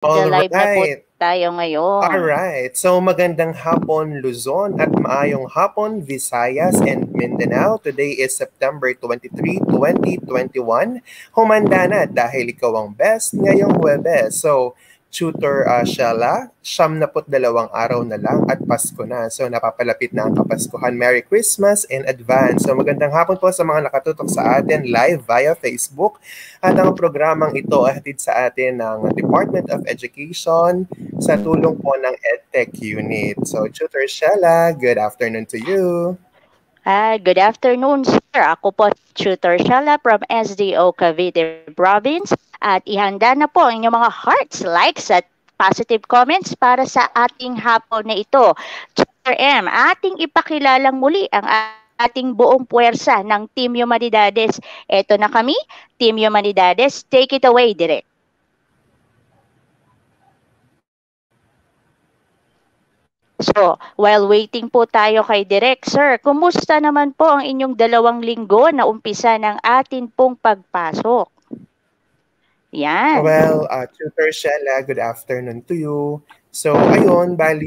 All Live na po right. tayo ngayon. Alright. So magandang hapon Luzon at maayong hapon Visayas and Mindanao. Today is September 23, 2021. Humanda na dahil ikaw ang best ngayong Huwebes. So Tutor Shella, 72 araw na lang at Pasko na. So napapalapit na ang Kapaskuhan. Merry Christmas in advance. So magandang hapon po sa mga nakatutok sa atin live via Facebook. At ang programang ito ay hatid sa atin ng Department of Education sa tulong po ng EdTech Unit. So Tutor Shella, good afternoon to you. Good afternoon, sir. Ako po, Tutor Shala from SDO Cavite Province. At ihanda na po ang inyong mga hearts, likes at positive comments para sa ating hapon na ito. Tutor M, ating ipakilalang muli ang ating buong puwersa ng Team Humanidades. Ito na kami, Team Humanidades. Take it away, Direk. So, while waiting po tayo kay Direk, sir, kumusta naman po ang inyong 2 linggo na umpisa ng atin pong pagpasok? Yan. Well, Tutor Shella, good afternoon to you. So, ayun, bali,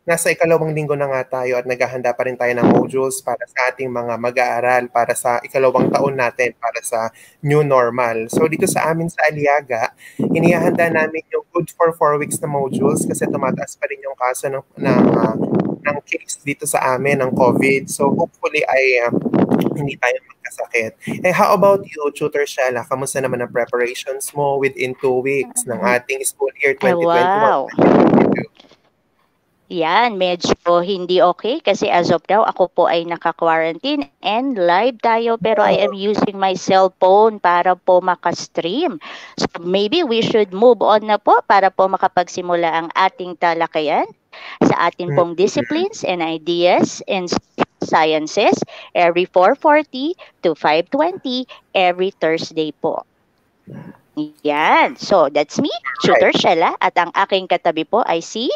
nasa ikalawang linggo na nga tayo at naghahanda pa rin tayo ng modules para sa ating mga mag-aaral para sa ikalawang taon natin, para sa new normal. So, dito sa amin sa Aliaga, inihahanda namin yung good for 4 weeks na modules kasi tumataas pa rin yung kaso ng case dito sa amin ng COVID. So, hopefully ay hindi tayo magkasakit. How about you, Tutor Shella? Kamusta naman ang preparations mo within 2 weeks ng ating school year 2021? Wow. Yan, medyo hindi okay kasi as of now, ako po ay naka-quarantine and live tayo pero I am using my cellphone para po makastream. So maybe we should move on na po para po makapagsimula ang ating talakayan sa ating pong disciplines and ideas and sciences every 4:40 to 5:20 every Thursday po. Yan. So that's me, Tutor Shella, at ang aking katabi po ay si...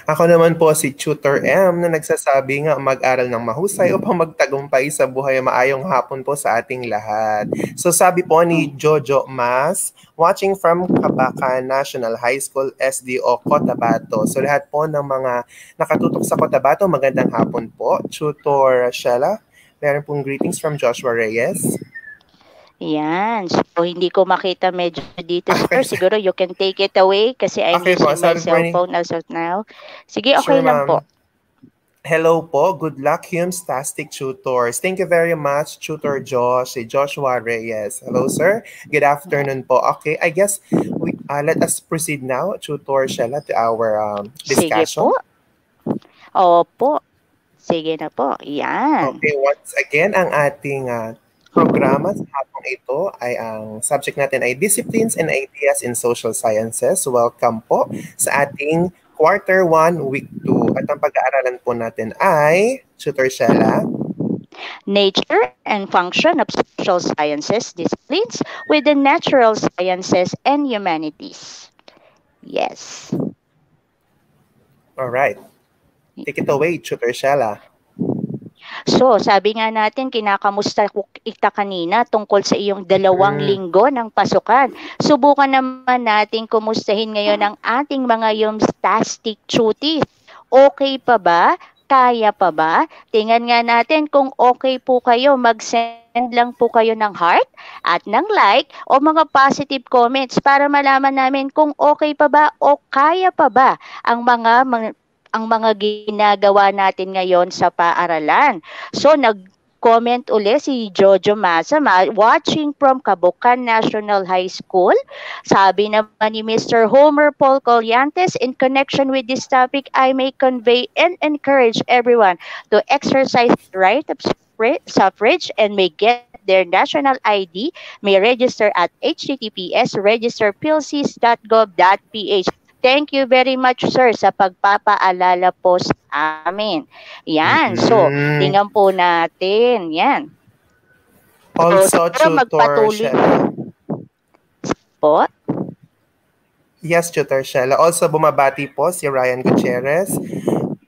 Ako naman po si Tutor M na nagsasabi nga mag-aral ng mahusay upang magtagumpay sa buhay. Maayong hapon po sa ating lahat. So sabi po ni Jojo Mas, watching from Kabacan National High School, SDO Cotabato. So lahat po ng mga nakatutok sa Cotabato, magandang hapon po. Tutor Shella, meron pong greetings from Joshua Reyes. Yan. So, hindi ko makita medyo dito, sir. Siguro you can take it away kasi I'm using my cellphone as of now. Sige, okay lang po. Hello po. Good luck, Humstastic Tutors. Thank you very much, Tutor Josh, Joshua Reyes. Hello, sir. Good afternoon po. Okay, I guess let us proceed now, Tutor Shella, to our discussion. Sige po. Opo. Sige na po. Yan. Okay, once again, ang ating programa sa hapong ito ay ang subject natin ay Disciplines and Ideas in Social Sciences. Welcome po sa ating Quarter 1, Week 2. At ang pag-aaralan po natin ay, Tutor Shella, Nature and Function of Social Sciences Disciplines with the Natural Sciences and Humanities. Yes. All right. Take it away, Tutor Shella. So, sabi nga natin, kinakamusta kita kanina tungkol sa iyong 2 linggo ng pasukan. Subukan naman natin kumustahin ngayon ang ating mga Humstastic Tuties. Okay pa ba? Kaya pa ba? Tingnan nga natin kung okay po kayo. Mag-send lang po kayo ng heart at ng like o mga positive comments para malaman namin kung okay pa ba o kaya pa ba ang mga ginagawa natin ngayon sa paaralan. So, nag-comment uli si Jojo Masa, watching from Kabucan National High School. Sabi naman ni Mr. Homer Paul Colliantes, in connection with this topic, I may convey and encourage everyone to exercise the right of suffrage and may get their national ID, may register at https://registerphilsys.gov.ph. Thank you very much, sir, sa pagpapaalala po sa amin. Yan. So, tingnan po natin. Yan. Also, Tutor Shella. Po? Yes, Tutor Shella. Also, bumabati po si Ryan Gutierrez.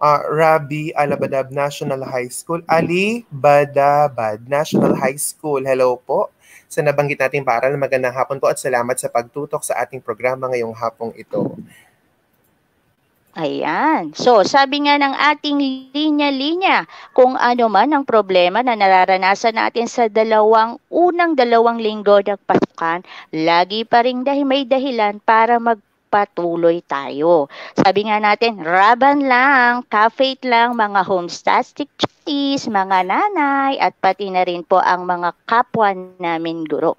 Rabi Alabadab National High School. Ali Badabad National High School. Hello po. Sa nabanggit nating paaralan, magandang hapon po at salamat sa pagtutok sa ating programa ngayong hapong ito. Ayan. So, sabi nga ng ating linya-linya, kung ano man ang problema na nararanasan natin sa unang dalawang linggo ng pasukan, lagi pa rin may dahilan para magpatuloy tayo. Sabi nga natin, raban lang, ka-faith lang, mga homestastic chutties, mga nanay, at pati na rin po ang mga kapwa namin guro.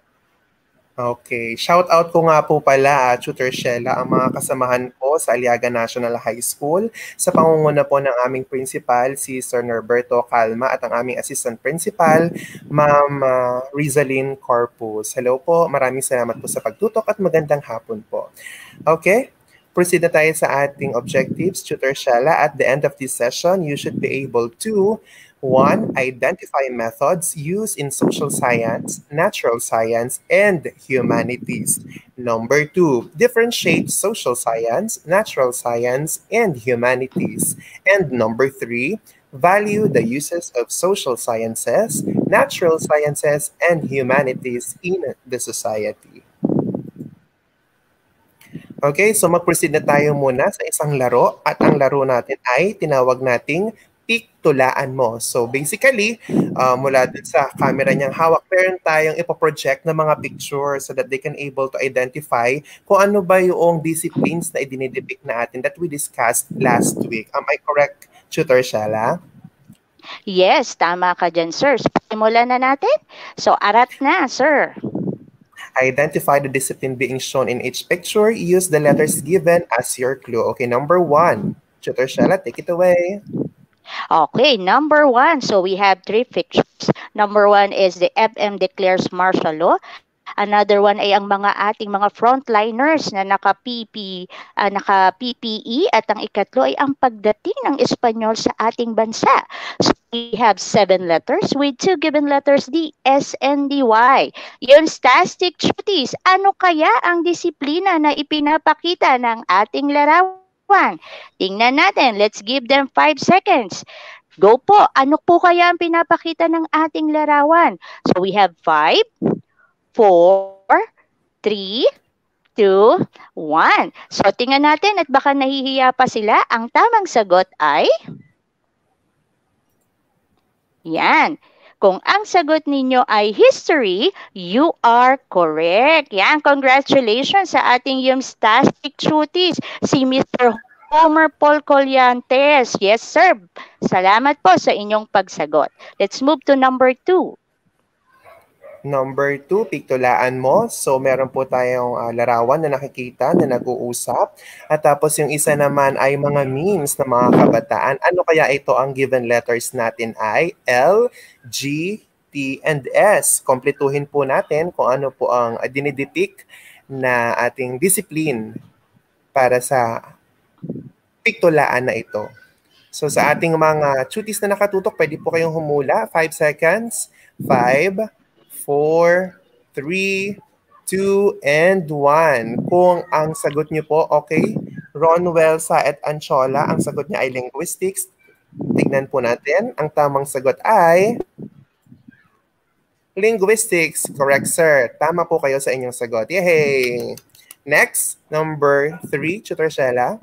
Okay. Shout out ko nga po pala, Tutor Shella, ang mga kasamahan ko sa Aliaga National High School sa pangunguna po ng aming principal, si Sir Norberto Calma, at ang aming assistant principal, Ma'am Rizalyn Corpus. Hello po, maraming salamat po sa pagtutok at magandang hapon po. Okay. Proceed na tayo sa ating objectives, Tutor Shella. At the end of this session, you should be able to 1. Identify methods used in social science, natural science, and humanities. Number 2. Differentiate social science, natural science, and humanities. And number 3. Value the uses of social sciences, natural sciences, and humanities in the society. Okay, so mag-proceed na tayo muna sa isang laro at ang laro natin ay tinawag nating piktulaan mo. So basically, mula dun sa camera niyang hawak, meron tayong ipoproject na mga picture so that they can able to identify kung ano ba yung disciplines na idinidepict natin that we discussed last week. Am I correct, Tutor Shala? Yes, tama ka dyan, sir. Simulan na natin. So, arat na, sir. Identify the discipline being shown in each picture. Use the letters given as your clue. Okay, number 1. Tutor Shella, take it away. Okay, number 1. So we have 3 pictures. Number 1 is the FM declares martial law. Another one ay ang ating mga frontliners na naka-PPE at ang ikatlo ay ang pagdating ng Espanyol sa ating bansa. So we have 7 letters with 2 given letters, D, S, and D, Y. Yung stastic chutties, ano kaya ang disiplina na ipinapakita ng ating larawan? Tingnan natin, let's give them 5 seconds. Go po, ano po kaya ang pinapakita ng ating larawan? So we have 5, 4, 3, 2, 1. So, tingnan natin at baka nahihiya pa sila. Ang tamang sagot ay... Yan. Kung ang sagot ninyo ay history, you are correct. Yan, congratulations sa ating yung stastic chutties, si Mr. Homer Paul Colliantes. Yes, sir. Salamat po sa inyong pagsagot. Let's move to number 2. Number 2, piktulaan mo. So, meron po tayong larawan na nakikita na nag-uusap. At tapos yung isa naman ay mga memes ng mga kabataan. Ano kaya ito ang given letters natin ay L, G, T, and S. Kompletuhin po natin kung ano po ang dinidepict na ating discipline para sa piktulaan na ito. So, sa ating mga chutties na nakatutok, pwede po kayong humula. 5 seconds. 5, 4, 3, 2, and 1. Kung ang sagot niyo po, okay, Ronwell Saet Anchola, ang sagot niya ay linguistics. Tignan po natin. Ang tamang sagot ay linguistics. Correct, sir. Tama po kayo sa inyong sagot. Yay! Next, number 3, Tutor Shella.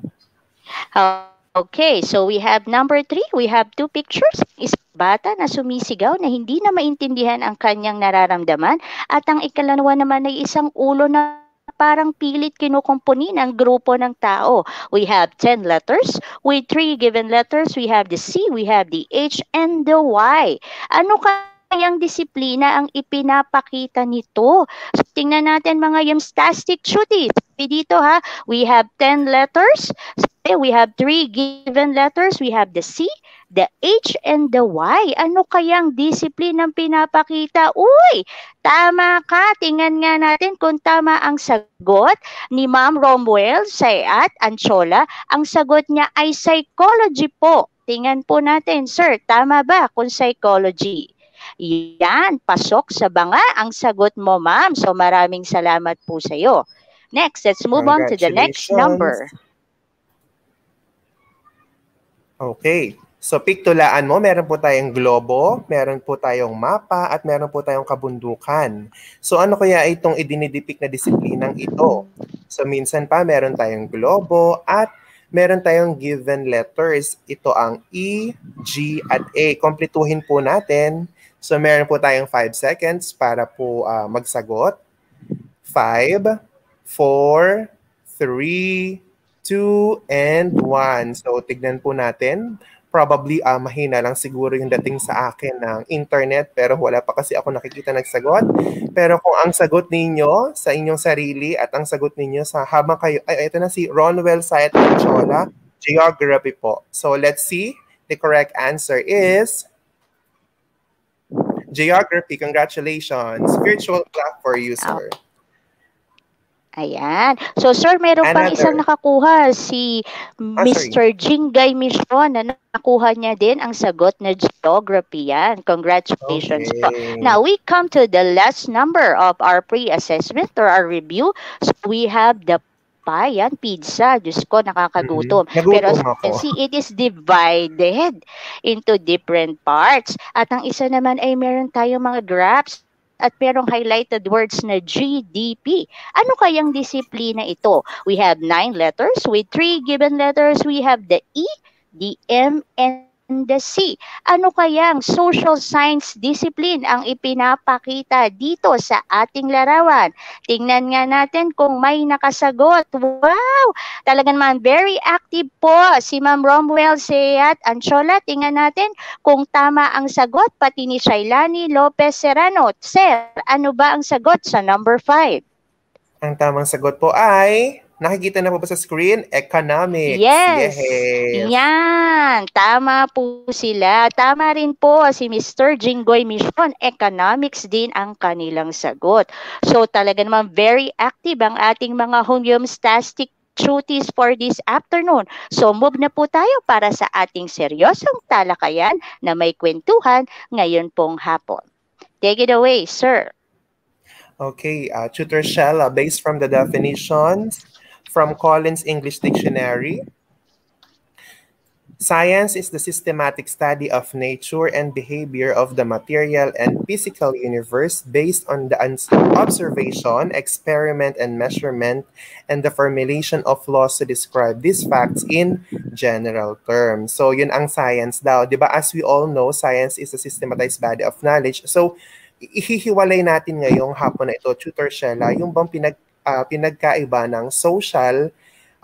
Okay, so we have number 3. We have 2 pictures. Isang bata na sumisigaw na hindi na maintindihan ang kanyang nararamdaman at ang ikalawa naman ay isang ulo na parang pilit kinukumpuni ng grupo ng tao. We have 10 letters. With 3 given letters, we have the C, we have the H, and the Y. Ano kayang disiplina ang ipinapakita nito? So, tingnan natin mga yung stastic chutties. Dito ha, we have 10 letters. We have 3 given letters. We have the C, the H, and the Y. Ano kayang discipline ang pinapakita? Uy, tama ka. Tingnan nga natin kung tama ang sagot ni Ma'am Romwell Sayat Anchola. Ang sagot niya ay psychology po. Tingnan po natin, sir, tama ba kung psychology? Yan, pasok sa banga ang sagot mo, ma'am. So maraming salamat po sa iyo. Next, let's move on to the next number. Okay. So, piktulaan mo, meron po tayong globo, meron po tayong mapa, at meron po tayong kabundukan. So, ano kaya itong idinidepict na disiplinang ito? So, minsan pa, meron tayong globo at meron tayong given letters. Ito ang E, G, at A. Kompletuhin po natin. So, meron po tayong 5 seconds para po magsagot. 5, 4, 3, 2, and 1. So, tignan po natin. Probably mahina lang siguro yung dating sa akin ng internet pero wala pa kasi ako nakikita nagsagot. Pero kung ang sagot ninyo sa inyong sarili at ang sagot ninyo sa habang kayo, ay ito na si Ronwell Sayat Anchola, geography po. So let's see. The correct answer is geography. Congratulations. Virtual clap for you, sir. Ayan. So, sir, meron pang isang nakakuha, si Mr. Jingay Mission, na nakuha niya din ang sagot na geography. Yan. Congratulations po. Now, we come to the last number of our pre-assessment or our review. So, we have the yan, pizza. Diyos ko, nakakagutom. Pero see, it is divided into different parts. At ang isa naman ay meron tayong mga graphs at merong highlighted words na GDP. Ano kayang disiplina ito? We have 9 letters. With 3 given letters, we have the E, the M, and the C. Ano kayang social science discipline ang ipinapakita dito sa ating larawan? Tingnan nga natin kung may nakasagot. Wow! Talaga naman, very active po si Ma'am Romwell Sayat Anchola. Tingnan natin kung tama ang sagot, pati ni Shailani Lopez Serrano. Sir, ano ba ang sagot sa number 5? Ang tamang sagot po ay, nakikita na po ba sa screen? Economics. Yes. Yan. Tama po sila. Tama rin po si Mr. Jinggoy Mission. Economics din ang kanilang sagot. So talaga naman very active ang ating mga homeostatic duties for this afternoon. So move na po tayo para sa ating seryosong talakayan na may kwentuhan ngayon pong hapon. Take it away, sir. Okay, Tutor Shella, based from the definitions from Collins English Dictionary, science is the systematic study of nature and behavior of the material and physical universe based on the observation, experiment, and measurement, and the formulation of laws to describe these facts in general terms. So, yun ang science daw. Diba? As we all know, science is a systematized body of knowledge. So, ihihiwalay natin ngayong hapon na ito, Tutor Shella, yung bang pinagkaiba ng social,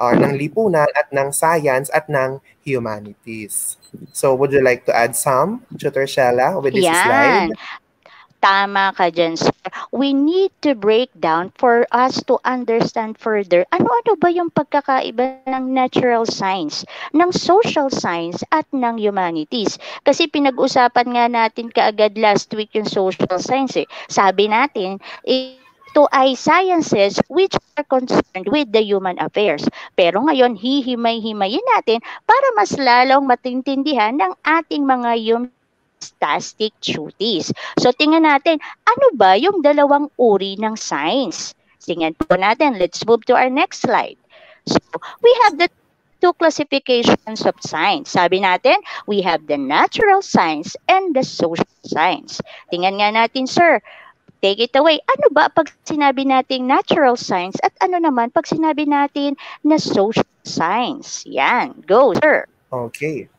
ng lipunan at ng science at ng humanities. So, would you like to add some, Tutor Shella, with this slide? Tama ka dyan, sir. We need to break down for us to understand further ano-ano ba yung pagkakaiba ng natural science, ng social science, at ng humanities. Kasi pinag-usapan nga natin kaagad last week yung social science. Sabi natin, ito ay sciences which are concerned with the human affairs. Pero ngayon, hihimay-himayin natin para mas lalong matintindihan ng ating mga homeostatic duties. So, tingnan natin, ano ba yung dalawang uri ng science? Tingnan po natin. Let's move to our next slide. So, we have the 2 classifications of science. Sabi natin, we have the natural science and the social science. Tingnan nga natin, sir. Take it away. Ano ba pag sinabi natin natural science at ano naman pag sinabi natin na social science? Yan. Go, sir. Okay.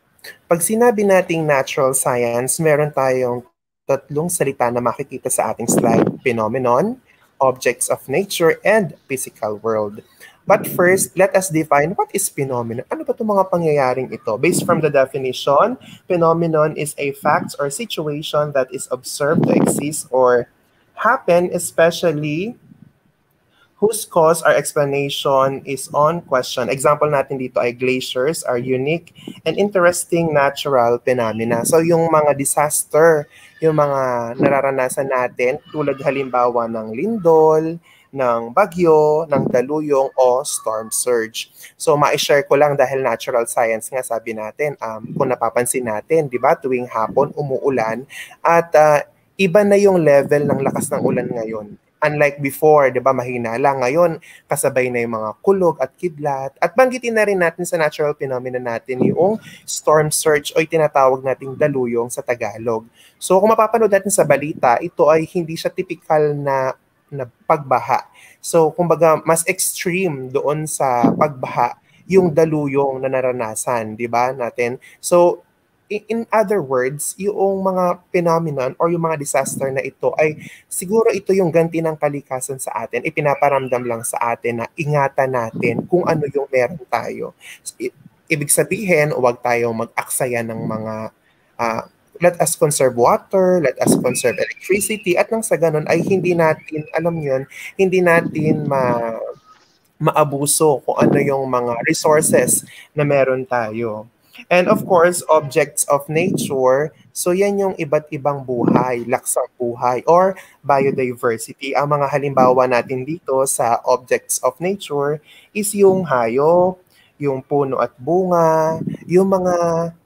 Pag sinabi nating natural science, meron tayong 3 salita na makikita sa ating slide. Phenomenon, objects of nature, and physical world. But first, let us define what is phenomenon. Ano ba itong mga pangyayaring ito? Based from the definition, phenomenon is a fact or situation that is observed to exist or happen, especially whose cause or explanation is on question. Example natin dito ay glaciers are unique and interesting natural phenomena. So yung mga disaster, yung mga nararanasan natin, tulad halimbawa ng lindol, ng bagyo, ng daluyong o storm surge. So ma-share ko lang dahil natural science nga sabi natin, kung napapansin natin, di ba, tuwing hapon umuulan at iba na yung level ng lakas ng ulan ngayon. Unlike before, di ba, mahina lang. Ngayon, kasabay na yung mga kulog at kidlat. At banggitin na rin natin sa natural phenomena natin yung storm surge o tinatawag nating daluyong sa Tagalog. So kung mapapanood natin sa balita, ito ay hindi siya typical na pagbaha. So kumbaga, mas extreme doon sa pagbaha yung daluyong na naranasan, di ba, natin? So in other words, yung mga phenomenon or yung mga disaster na ito ay siguro ito yung ganti ng kalikasan sa atin. Ipinaparamdam lang sa atin na ingatan natin kung ano yung meron tayo. Ibig sabihin, huwag tayong mag-aksaya ng mga let us conserve water, let us conserve electricity, at nang sa ganun ay hindi natin, alam yun, hindi natin maabuso kung ano yung mga resources na meron tayo. And of course, objects of nature, so yan yung iba't ibang buhay, laksang buhay, or biodiversity. Ang mga halimbawa natin dito sa objects of nature is yung hayop, yung puno at bunga, yung mga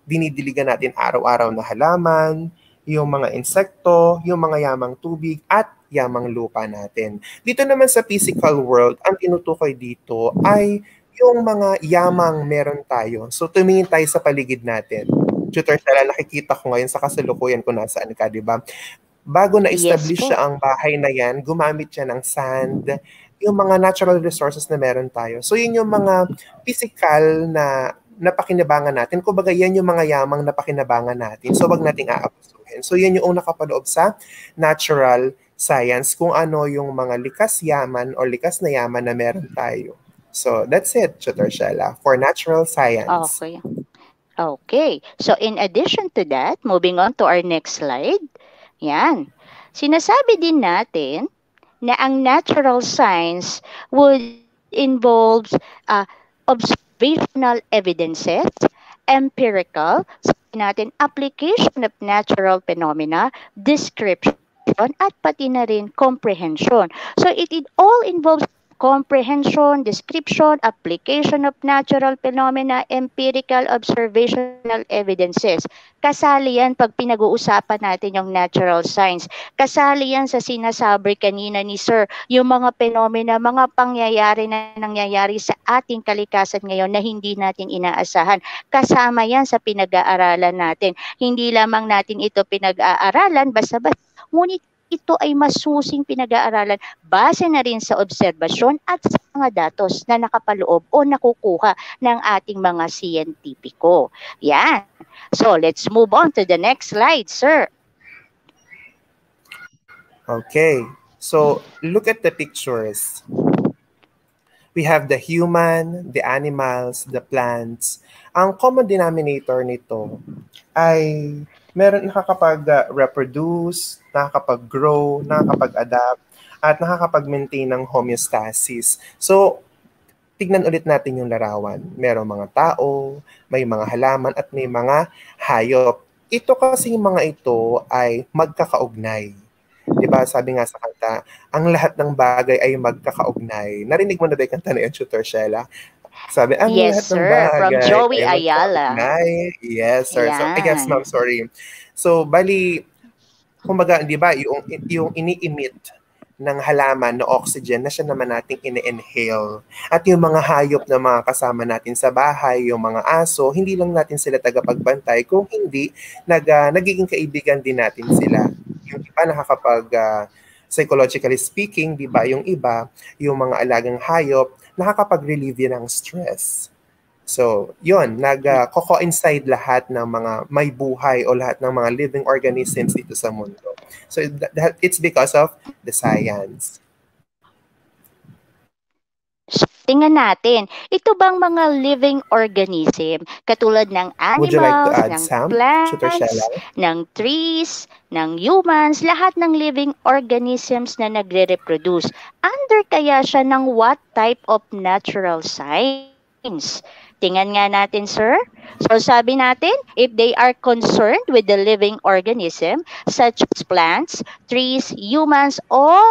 dinidiligan natin araw-araw na halaman, yung mga insekto, yung mga yamang tubig, at yamang lupa natin. Dito naman sa physical world, ang tinutukoy dito ay yung mga yamang meron tayo. So tumingin tayo sa paligid natin. Tutor Shella, nakikita ko ngayon sa kasalukuyan kung nasaan ka, di ba? Bago na-establish siya ang bahay na yan, gumamit siya ng sand, yung mga natural resources na meron tayo. So yun yung mga physical na napakinabangan natin. Kumbaga yan yung mga yamang napakinabangan natin. So wag nating aabusuhin. So yun yung nakapaloob sa natural science, kung ano yung mga likas yaman o likas na yaman na meron tayo. So that's it, Tutor Shella, for natural science. Okay. Okay. So in addition to that, moving on to our next slide. Yan. Sinasabi din natin na ang natural science would involve observational evidences, empirical, sabi natin, application of natural phenomena, description, at pati na rin comprehension. So it all involves comprehension, description, application of natural phenomena, empirical, observational evidences. Kasali yan pag pinag-uusapan natin yung natural science. Kasali yan sa sinasabi kanina ni Sir, yung mga phenomena, mga pangyayari na nangyayari sa ating kalikasan ngayon na hindi natin inaasahan. Kasama yan sa pinag-aaralan natin. Hindi lamang natin ito pinag-aaralan, basta-basta, ngunit ito ay masusing pinag-aaralan base na rin sa obserbasyon at sa mga datos na nakapaloob o nakukuha ng ating mga siyentipiko. Yan. So, let's move on to the next slide, sir. Okay. So, look at the pictures. We have the human, the animals, the plants. Ang common denominator nito ay meron nakakapag-reproduce, nakakapag-grow, nakakapag-adapt, at nakakapag-maintain ng homeostasis. So, tignan ulit natin yung larawan. Merong mga tao, may mga halaman, at may mga hayop. Ito kasi mga ito ay magkakaugnay. Diba, sabi nga sa kanta, ang lahat ng bagay ay magkakaugnay. Narinig mo na ba yung kanta na yun, Tutor Shella? Sabi, ang yes, lahat ng sir. bagay From Joey Ayala. Yes, sir. So, yes, ma'am, sorry. So, bali, kumbaga, di ba, yung ini-emit ng halaman na oxygen na siya naman nating ine-inhale. At yung mga hayop na mga kasama natin sa bahay, yung mga aso, hindi lang natin sila tagapagbantay, kung hindi, nagiging kaibigan din natin sila. Yung iba psychologically speaking, di ba, yung iba, yung mga alagang hayop, nakakapag-relieve yun ng stress. So, yun, nag-co-coincide lahat ng mga may buhay o lahat ng mga living organisms dito sa mundo. So, it's because of the science. Tingnan natin, ito bang mga living organism, katulad ng animals, ng plants, ng trees, ng humans, lahat ng living organisms na nagre-reproduce, under kaya siya ng what type of natural science? Tingnan nga natin, sir. So sabi natin, if they are concerned with the living organism, such as plants, trees, humans, all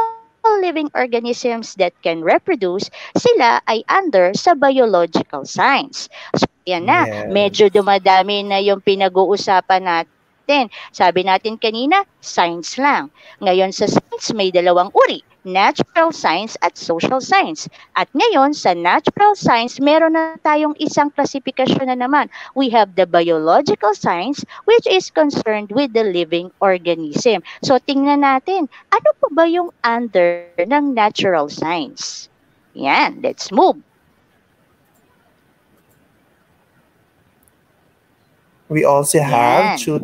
living organisms that can reproduce, sila ay under sa biological science. So yan na, medyo dumadami na yung pinag-uusapan natin natin. Sabi natin kanina, science lang. Ngayon sa science may dalawang uri, natural science at social science. At ngayon sa natural science, meron na tayong isang klasifikasyon na naman. We have the biological science which is concerned with the living organism. So tingnan natin, ano pa ba yung under ng natural science? Yan, let's move. We also have Yan.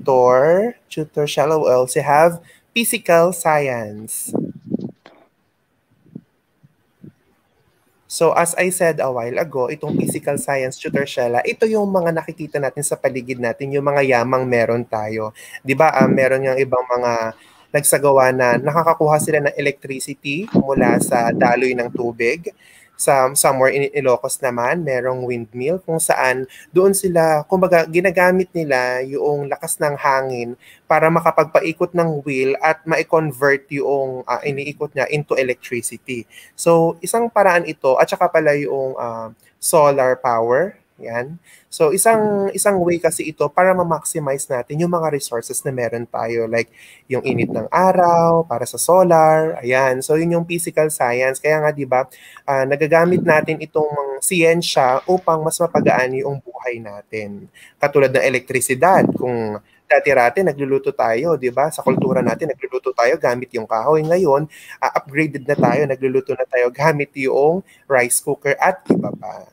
tutor Shella. We also have physical science. So as I said a while ago, itong physical science, tutor Shella, ito yung mga nakikita natin sa paligid natin, yung mga yamang meron tayo. 'Di ba? Meron yung ibang mga nagsagawa na nakakakuha sila ng electricity mula sa daloy ng tubig. Somewhere in Ilocos naman, merong windmill kung saan doon sila, kumbaga, ginagamit nila yung lakas ng hangin para makapagpaikot ng wheel at ma-convert yung iniikot niya into electricity. So, isang paraan ito, at saka pala yung solar power. Yan. So, isang way kasi ito para ma-maximize natin yung mga resources na meron tayo. Like, yung init ng araw, para sa solar. Ayan. So, yun yung physical science. Kaya nga, di ba, nagagamit natin itong siyensya upang mas mapagaan yung buhay natin. Katulad ng elektrisidad. Kung dati-rati nagluluto tayo, di ba? Sa kultura natin, nagluluto tayo gamit yung kahoy. Ngayon, upgraded na tayo, nagluluto na tayo gamit yung rice cooker at iba pa.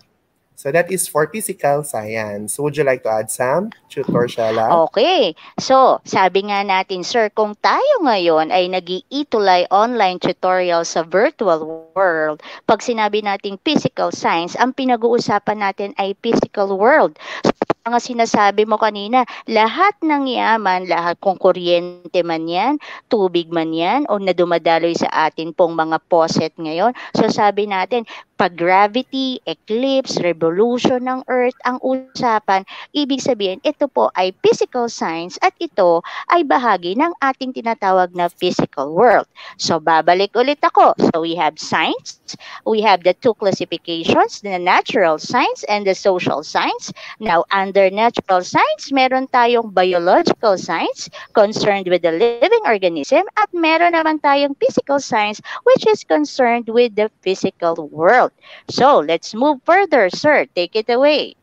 So that is for physical science. Would you like to add some, Tutor Shella? Okay. So, sabi nga natin, sir, kung tayo ngayon ay nag-iitulay online tutorial sa virtual world, pag sinabi nating physical science, ang pinag-uusapan natin ay physical world. So, mga sinasabi mo kanina, lahat ng yaman, lahat kung kuryente man yan, tubig man yan, o na dumadaloy sa atin pong mga faucet ngayon. So, sabi natin, pag gravity, eclipse, revolution ng Earth ang usapan, ibig sabihin ito po ay physical science at ito ay bahagi ng ating tinatawag na physical world. So babalik ulit ako. So we have science, we have the two classifications, the natural science and the social science. Now under natural science, meron tayong biological science concerned with the living organism at meron naman tayong physical science which is concerned with the physical world. So, let's move further, sir. Take it away.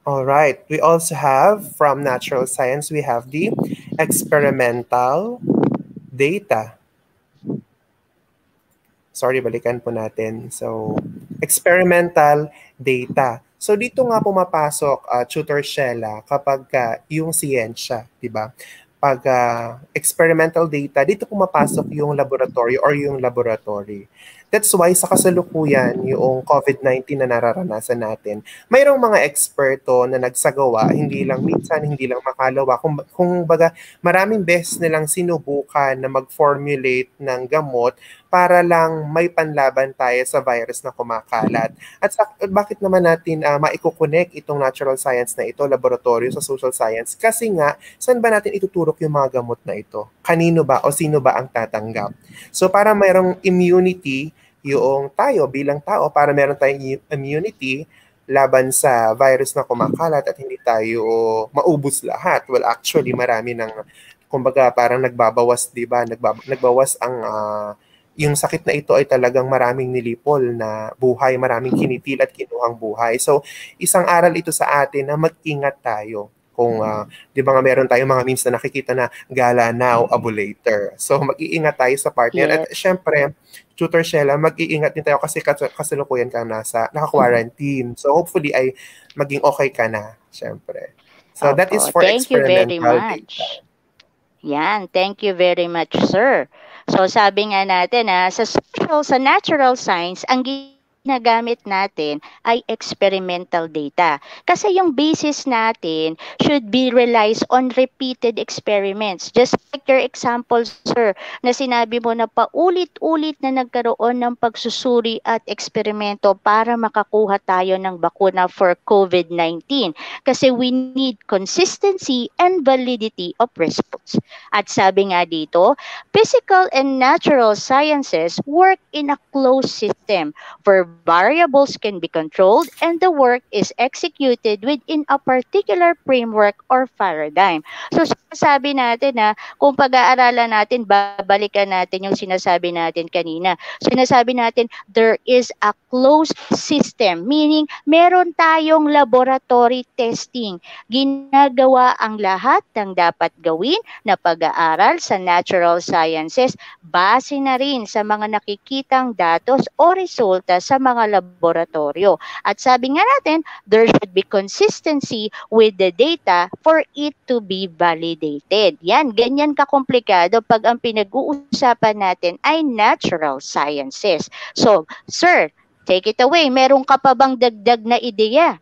All right. We also have, from natural science, we have the experimental data. Sorry, balikan po natin. So, experimental data. So, dito nga pumapasok, Tutor Shella, kapag yung siyensya, di ba? Pag experimental data, dito pumapasok yung laboratory or yung laboratory. That's why sa kasalukuyan, yung COVID-19 na nararanasan natin, mayroong mga eksperto na nagsagawa, hindi lang minsan, hindi lang makalawa. Kung baga, maraming beses nilang sinubukan na mag-formulate ng gamot para lang may panlaban tayo sa virus na kumakalat. At bakit naman natin maikukonek itong natural science na ito, laboratory sa social science? Kasi nga, saan ba natin ituturok yung mga gamot na ito? Kanino ba o sino ba ang tatanggap? So para mayroong immunity, yung tayo bilang tao, para meron tayong immunity laban sa virus na kumakalat at hindi tayo maubos lahat. Well, actually, marami ng, kumbaga, parang nagbabawas, di ba? Nagbawas ang, yung sakit na ito ay talagang maraming nilipol na buhay, maraming kinitil at kinuhang buhay. So, isang aral ito sa atin na mag-ingat tayo. Kung, di ba nga meron tayong mga memes na nakikita na gala now, abo later. So, mag-iingat tayo sa partner. Yes. At syempre, Tutor Shella, mag-iingat din tayo kasi kasalukuyan ka naka-quarantine. So, hopefully ay maging okay ka na, syempre. So, that is for experimental data. Yan, thank you very much, sir. So, sabi nga natin, sa natural science, ang ginagamit natin ay experimental data. Kasi yung basis natin should be relies on repeated experiments. Just like your example, sir, na sinabi mo na paulit-ulit na nagkaroon ng pagsusuri at eksperimento para makakuha tayo ng bakuna for COVID-19. Kasi we need consistency and validity of results. At sabi nga dito, physical and natural sciences work in a closed system where variables can be controlled, and the work is executed within a particular framework or paradigm. So sinasabi natin na kung pag-aaralan natin, babalikan natin yung sinasabi natin kanina. Sinasabi natin, there is a closed system, meaning meron tayong laboratory testing. Ginagawa ang lahat ng dapat gawin na pag-aaral sa natural sciences base na rin sa mga nakikitang datos o resulta sa mga laboratorio. At sabi nga natin, there should be consistency with the data for it to be validated. Yan, ganyan kakomplikado pag ang pinag-uusapan natin ay natural sciences. So, sir, take it away. Meron ka pa bang dagdag na ideya?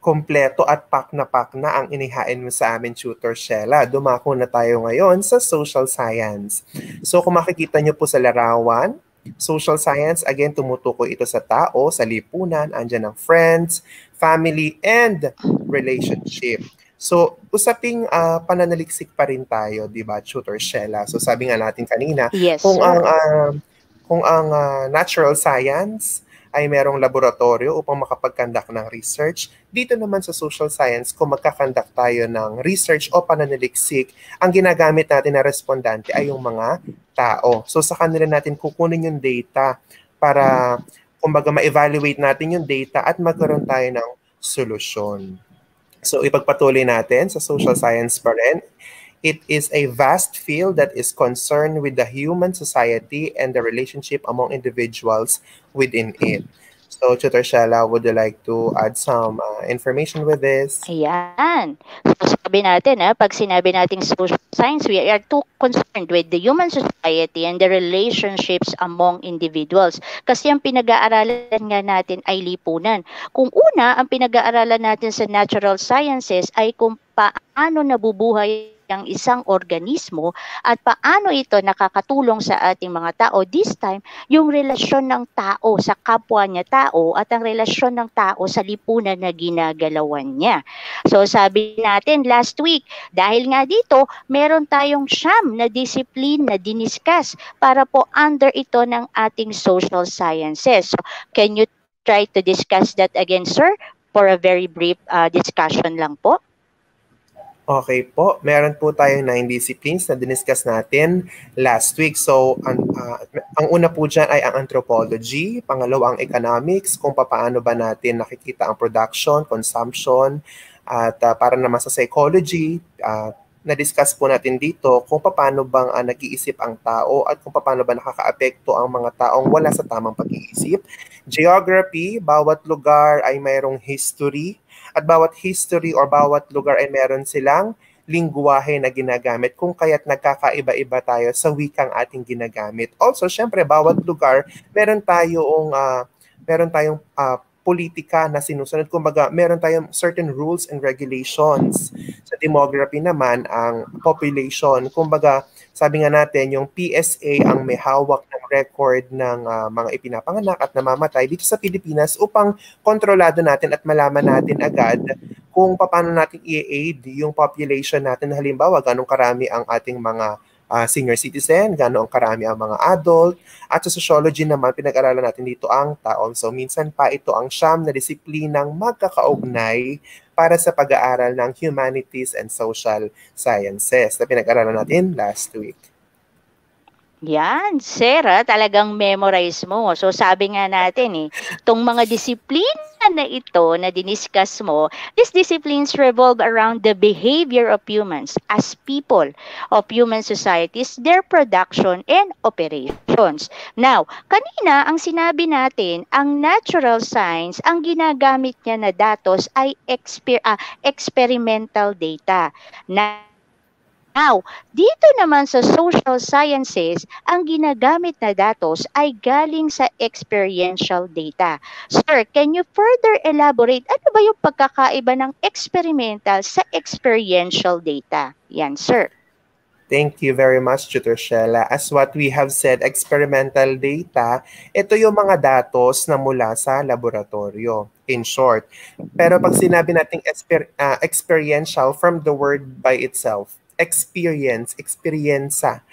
Kompleto at pak na ang inihain mo sa amin, Tutor Shella. Dumako na tayo ngayon sa social science. So kung makikita nyo po sa larawan, social science, again, tumutukoy ito sa tao, sa lipunan, andyan ang friends, family, and relationship. So, usaping pananaliksik pa rin tayo, di ba, Tutor Shella? So sabi nga natin kanina, yes, kung ang natural science ay merong laboratorio upang makapag-conduct ng research. Dito naman sa social science, kung magkakandak tayo ng research o pananaliksik, ang ginagamit natin na respondente ay yung mga tao. So sa kanila natin kukunin yung data para, kumbaga, ma-evaluate natin yung data at magkaroon tayo ng solusyon. So ipagpatuloy natin sa social science pa rin. It is a vast field that is concerned with the human society and the relationship among individuals within it. So, Tutor Shella, would you like to add some information with this? Ayan. So, sabi natin, pag sinabi nating social science, we are too concerned with the human society and the relationships among individuals. Kasi ang pinag-aaralan nga natin ay lipunan. Kung una, ang pinag-aaralan natin sa natural sciences ay kung paano nabubuhay ang isang organismo at paano ito nakakatulong sa ating mga tao. This time, yung relasyon ng tao sa kapwa niya tao at ang relasyon ng tao sa lipunan na ginagalawan niya. So sabi natin last week, dahil nga dito, meron tayong siyam na discipline na diniscuss para po under ito ng ating social sciences. So can you try to discuss that again, sir? For a very brief discussion lang po. Okay po, meron po tayong 9 disciplines na diniscuss natin last week. So, ang una po dyan ay ang anthropology, pangalawa ang economics, kung paano ba natin nakikita ang production, consumption, at para naman sa psychology, na-discuss po natin dito kung paano bang nag-iisip ang tao at kung paano ba nakakaapekto ang mga taong wala sa tamang pag-iisip. Geography, bawat lugar ay mayroong history, at bawat history or bawat lugar ay meron silang lingwahe na ginagamit kung kaya't nagkakaiba-iba tayo sa wikang ating ginagamit. Also, syempre, bawat lugar meron tayong politika na sinusunod. Kumbaga, meron tayong certain rules and regulations. Sa demography naman, ang population, kumbaga, sabi nga natin, yung PSA ang may hawak ng record ng mga ipinapanganak at namamatay dito sa Pilipinas upang kontrolado natin at malaman natin agad kung paano natin i-aid yung population natin. Halimbawa, ganong karami ang ating mga senior citizen, gano'ng karami ang mga adult. At sa sociology naman, pinag-aralan natin dito ang taon. So minsan pa ito ang siyam na disiplinang magkakaugnay para sa pag-aaral ng humanities and social sciences na pinag-aralan natin last week. Yan, Sarah, talagang memorize mo. So sabi nga natin itong mga disiplina na ito na diniscuss mo, these disciplines revolve around the behavior of humans as people of human societies, their production and operations. Now, kanina ang sinabi natin, ang natural science, ang ginagamit niya na datos ay experimental data. Now, dito naman sa social sciences, ang ginagamit na datos ay galing sa experiential data. Sir, can you further elaborate ano ba yung pagkakaiba ng experimental sa experiential data? Yan, sir. Thank you very much, Tutor Shella. As what we have said, experimental data, ito yung mga datos na mula sa laboratorio, in short. Pero pag sinabi nating experiential from the word by itself, experiensa.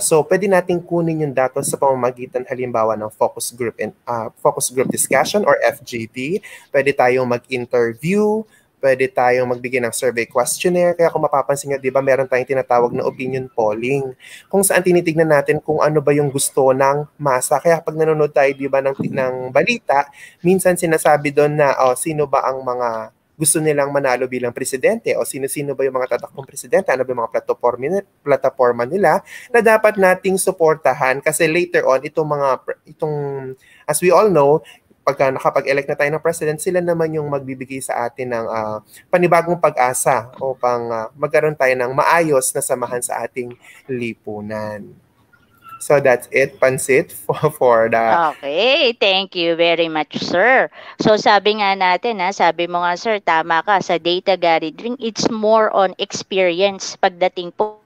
So pwede nating kunin yung datos sa pamamagitan halimbawa ng focus group discussion or FGD. Pwede tayong mag-interview, pwede tayong magbigay ng survey questionnaire. Kaya kung mapapansin nyo, di ba, meron tayong tinatawag na opinion polling, kung saan tinitignan natin kung ano ba yung gusto ng masa. Kaya pag nanonood tayo, di ba, ng balita, minsan sinasabi doon na, sino ba ang mga gusto nilang manalo bilang presidente o sino-sino ba yung mga tatakbong presidente, ano ba yung mga plataforma nila na dapat nating suportahan kasi later on, as we all know, pagka nakapag-elect na tayo ng president, sila naman yung magbibigay sa atin ng panibagong pag-asa upang magkaroon tayo ng maayos na samahan sa ating lipunan. So that's it, Pansit, for the... Okay, thank you very much, sir. So sabi nga natin, sabi mo nga, sir, tama ka, sa data gathering, it's more on experience pagdating po.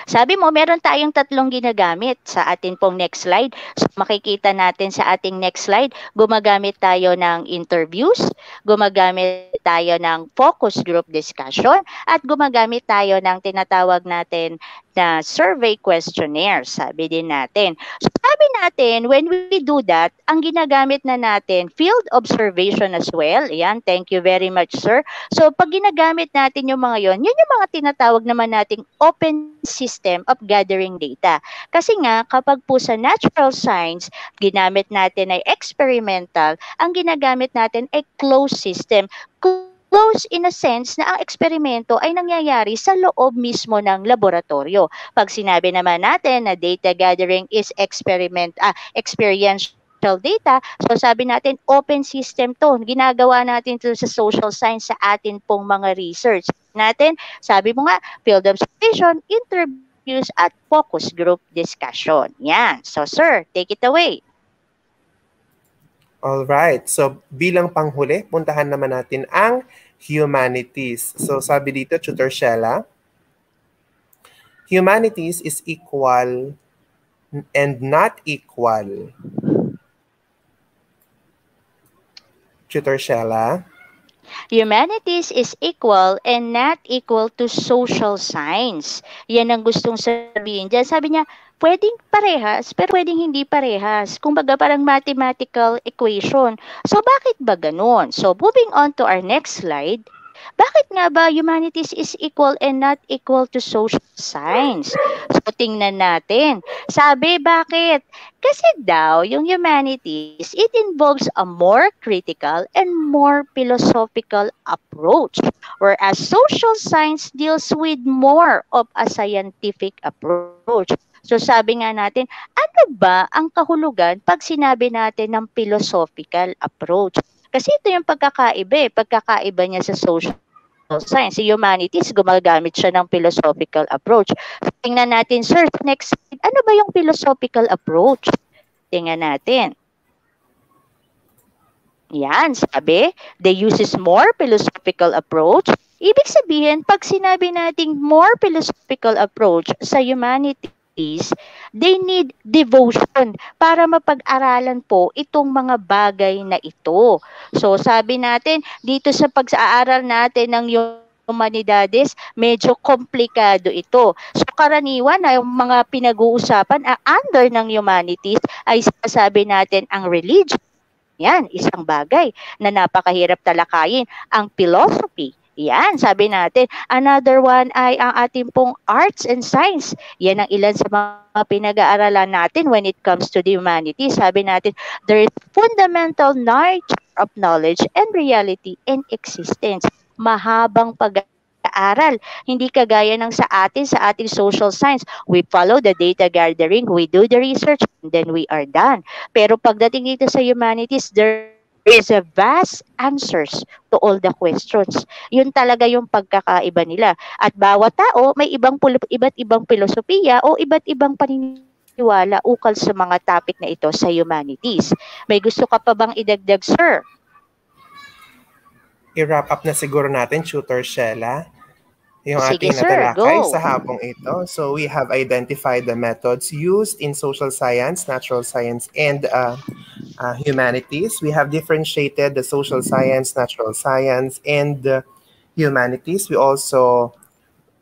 Sabi mo, meron tayong 3 ginagamit sa atin pong next slide. So, makikita natin sa ating next slide, gumagamit tayo ng interviews, gumagamit tayo ng focus group discussion, at gumagamit tayo ng tinatawag natin na survey questionnaire, sabi din natin. So, sabi natin, when we do that, ang ginagamit na natin, field observation as well. Ayan, thank you very much, sir. So, pag ginagamit natin yung mga yon, yun yung mga tinatawag naman nating open system of gathering data. Kasi nga, kapag po sa natural science, ginamit natin ay experimental, ang ginagamit natin ay closed system. Close in a sense na ang eksperimento ay nangyayari sa loob mismo ng laboratorio. Pag sinabi naman natin na data gathering is experiential data, so sabi natin open system to. Ginagawa natin to sa social science sa atin pong mga research natin. Sabi mo nga, field observation, interviews, at focus group discussion. Yan. So sir, take it away. Alright, so bilang panghuli, puntahan naman natin ang humanities. So sabi dito, Tutor Shella, humanities is equal and not equal. Tutor Shella? Humanities is equal and not equal to social science. Yan ang gustong sabihin dyan. Sabi niya, pwedeng parehas, pero pwedeng hindi parehas. Kumbaga parang mathematical equation. So bakit ba ganun? So moving on to our next slide, bakit nga ba humanities is equal and not equal to social science? So tingnan natin. Sabi, bakit? Kasi daw, yung humanities, it involves a more critical and more philosophical approach, whereas social science deals with more of a scientific approach. So sabi nga natin, ano ba ang kahulugan pag sinabi natin ng philosophical approach? Kasi ito yung pagkakaiba niya sa social science. Si humanities, gumagamit siya ng philosophical approach. Tingnan natin, sir, next slide, ano ba yung philosophical approach? Tingnan natin. Yan, sabi, they uses more philosophical approach. Ibig sabihin, pag sinabi nating more philosophical approach sa humanities, they need devotion para mapag-aralan po itong mga bagay na ito. So sabi natin, dito sa pag-aaral natin ng humanidades, medyo komplikado ito. So karaniwan ay mga pinag-uusapan under ng humanities ay sasabi natin ang religion. Yan, isang bagay na napakahirap talakayin. Ang philosophy, yan, sabi natin. Another one ay ang ating pong arts and science. Yan ang ilan sa mga pinag-aaralan natin when it comes to the humanities. Sabi natin, there is fundamental nature of knowledge and reality and existence. Mahabang pag-aaral. Hindi kagaya ng sa ating social science. We follow the data gathering, we do the research, and then we are done. Pero pagdating dito sa humanities, there is a vast answers to all the questions. Yun talaga yung pagkakaiba nila. At bawat tao may iba't ibang filosofiya o iba't ibang paniniwala ukol sa mga topic na ito sa humanities. May gusto ka pa bang idagdag, sir? I-wrap up na siguro natin, Tutor Shella, yung Sige, ating sir, natalakay go. sa hapong ito. So we have identified the methods used in social science, natural science, and humanities. We have differentiated the social science, natural science, and humanities. We also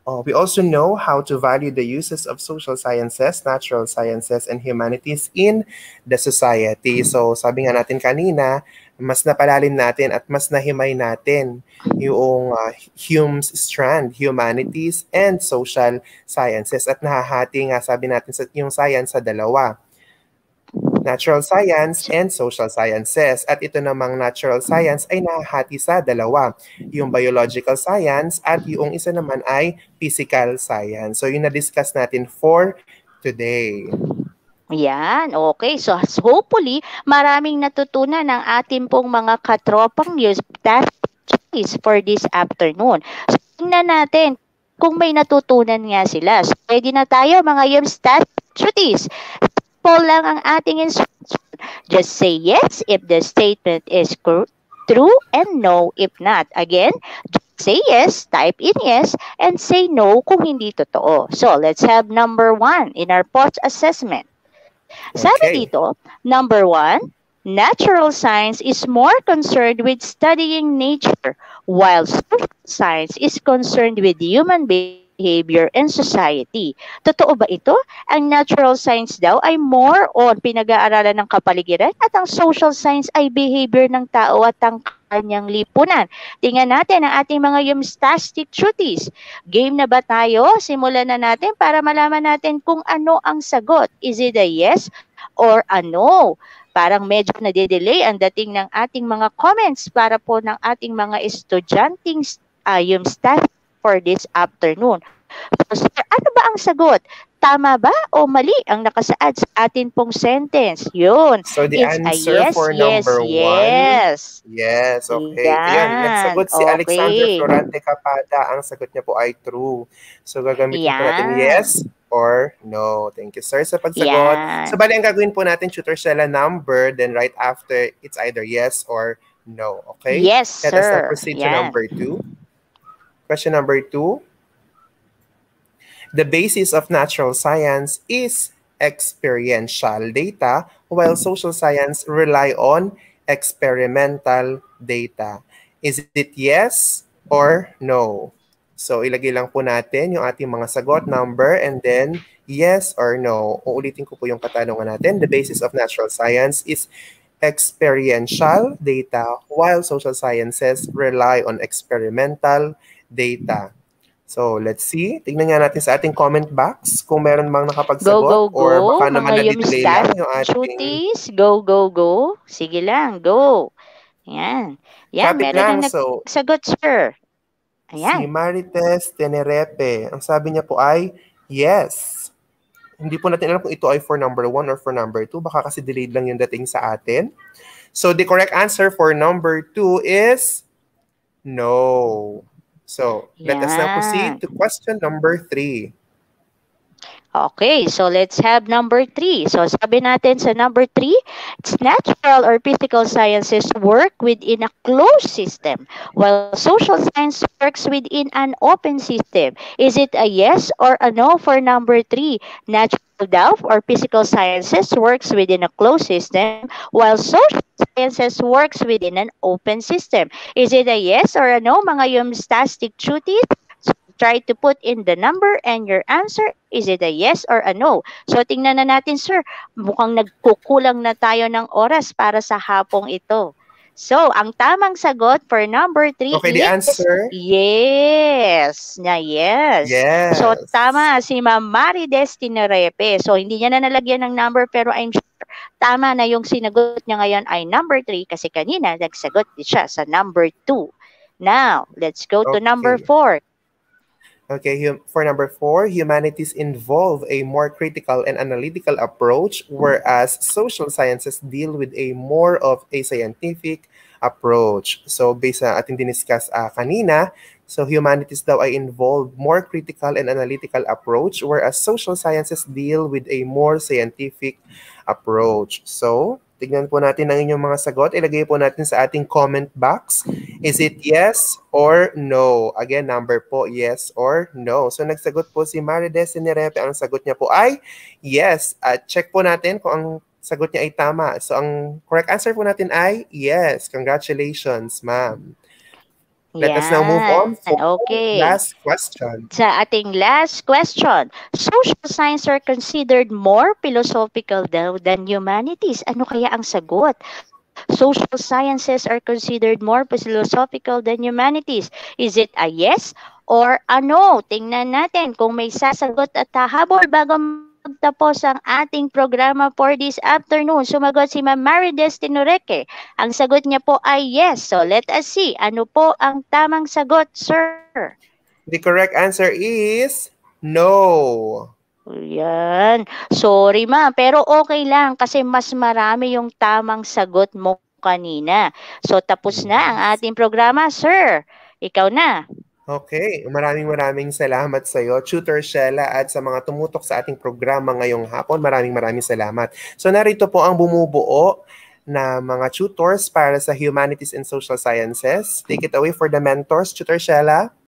We also know how to value the uses of social sciences, natural sciences, and humanities in the society. So sabi nga natin kanina, mas napalalim natin at mas nahimay natin yung Hume's strand, humanities and social sciences. At nahahati nga, sabi natin, yung science sa dalawa. Natural science and social sciences. At ito namang natural science ay nahahati sa dalawa. Yung biological science at yung isa naman ay physical science. So yung na-discuss natin for today. Yan, okay. So hopefully, maraming natutunan ng ating pong mga katropang studies for this afternoon. So tingnan natin kung may natutunan nga sila. So pwede na tayo mga yung studies. Simple lang ang ating instruction. Just say yes if the statement is true and no if not. Again, just say yes, type in yes, and say no kung hindi totoo. So let's have number 1 in our post assessment. Sabi dito, number 1, natural science is more concerned with studying nature, while social science is concerned with human behavior and society. Totoo ba ito? Ang natural science daw ay more on pinag-aaralan ng kapaligiran at ang social science ay behavior ng tao at ang kanyang lipunan. Tingnan natin ang ating mga Yumstastic Truties. Game na ba tayo? Simulan na natin para malaman natin kung ano ang sagot. Is it a yes or a no? Parang medyo nade-delay ang dating ng ating mga comments para po ng ating mga estudyanteng Yumstastic for this afternoon. So, sir, ano ba ang sagot? Tama ba o mali ang nakasaad sa atin pong sentence? Yun. So the answer yes, for yes, number 1. yes. Yes, okay. Yan. Ayan, nagsagot si Okay. Alexander Florante Capada. Ang sagot niya po ay true. So gagamitin po natin Yan. yes or no. Thank you, sir, sa pagsagot. Yan. So bali, ang gagawin po natin, tutor Shella, number, then right after, it's either yes or no. Okay? Yes, Let us now sir. proceed to Yan. number 2. Question number 2. The basis of natural science is experiential data, while social science rely on experimental data. Is it yes or no? So, ilagay lang po natin yung ating mga sagot, number, and then yes or no. Uulitin ko po yung katanungan natin. The basis of natural science is experiential data, while social sciences rely on experimental data. So, let's see. Tignan nga natin sa ating comment box kung meron bang nakapagsagot Go. or baka naman Mga na-delay lang yung ating... Yumstastic. Go. Sige lang, go. Yan. Yan, Kapit meron lang. na So, nagsagot, sir. si Ayan. Marites Tenerepe, ang sabi niya po ay yes. Hindi po natin alam kung ito ay for number 1 or for number 2. Baka kasi delayed lang yung dating sa atin. So, the correct answer for number 2 is no. So, let us now proceed to question number 3. Okay, so let's have number 3. So sabi natin sa number 3, it's natural or physical sciences work within a closed system, while social science works within an open system. Is it a yes or a no for number 3? Natural daw or physical sciences works within a closed system, while social sciences works within an open system. Is it a yes or a no, mga Yumstastic Truties? So try to put in the number and your answer. Is it a yes or a no? So tingnan na natin, sir. Mukhang nagkukulang na tayo ng oras para sa hapong ito. So, ang tamang sagot for number 3 Okay, is the answer? yes. Yes. Yes. So, tama si Ma'am Marides Tinerepe. So, hindi niya na nalagyan ng number pero I'm sure tama na yung sinagot niya ngayon ay number 3 kasi kanina nagsagot siya sa number 2. Now, let's go to number 4. Okay, for number 4, humanities involve a more critical and analytical approach, whereas social sciences deal with a more of a scientific approach. So, based sa ating diniscuss kanina, so humanities daw ay involve more critical and analytical approach, whereas social sciences deal with a more scientific approach. So, tignan po natin ang inyong mga sagot. Ilagay po natin sa ating comment box. Is it yes or no? Again, number po, yes or no. So, nagsagot po si Marides Nirepe. Ang sagot niya po ay yes. At check po natin kung ang sagot niya ay tama. So, ang correct answer po natin ay yes. Congratulations, ma'am. Let us now move on Yan. for Okay. last question. Sa ating last question, social science are considered more philosophical daw than humanities. Ano kaya ang sagot? Social sciences are considered more philosophical than humanities. Is it a yes or a no? Tingnan natin kung may sasagot at hahabol bago magtapos ang ating programa for this afternoon. Sumagot si Ma'am Marides Tinureque. Ang sagot niya po ay yes. So let us see. Ano po ang tamang sagot, sir? The correct answer is no. Yan. Sorry ma, pero okay lang kasi mas marami yung tamang sagot mo kanina. So tapos na ang ating programa, sir. Ikaw na. Okay, maraming salamat sa iyo, Tutor Shella, at sa mga tumutok sa ating programa ngayong hapon. Maraming salamat. So narito po ang bumubuo na mga tutors para sa Humanities and Social Sciences. Take it away for the mentors, Tutor Shella.